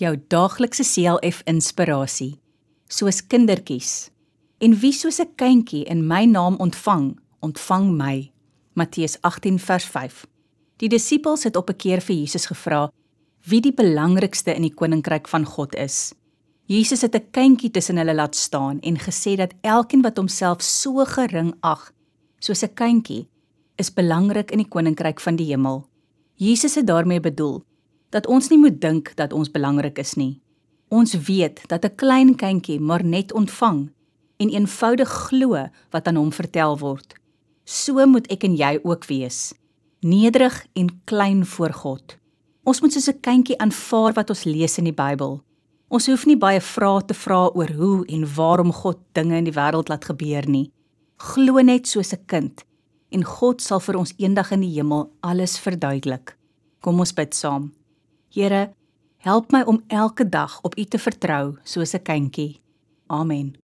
jou daaglikse CLF inspirasie, soos kindertjies. En wie soos 'n kindjie in my naam ontvang, ontvang my. Matteus 18 vers 5. Die disippels het op 'n keer vir Jesus gevra, wie die belangrikste in die koninkryk van God is. Jesus het 'n kindjie tussen hulle laat staan en gesê dat elkeen wat homself so gering ag, soos 'n kindjie, is belangrik in die koninkryk van die hemel. Jesus het daarmee bedoel, dat ons nie moet dink dat ons belangrik is nie. Ons weet dat 'n klein kindjie maar net ontvang en eenvoudig glo wat aan hom vertel word. So moet ek en jy ook wees, nederig en klein voor God. Ons moet soos 'n kindjie aanvaar wat ons lees in die Bybel. Ons hoef nie baie vrae te vra oor hoe en waarom God dinge in die wêreld laat gebeur nie. Glo net soos 'n kind, en God sal vir ons eendag in die hemel alles verduidelik. Kom ons bid saam. Here, help my om elke dag op U te vertrou soos 'n kindjie. Amen.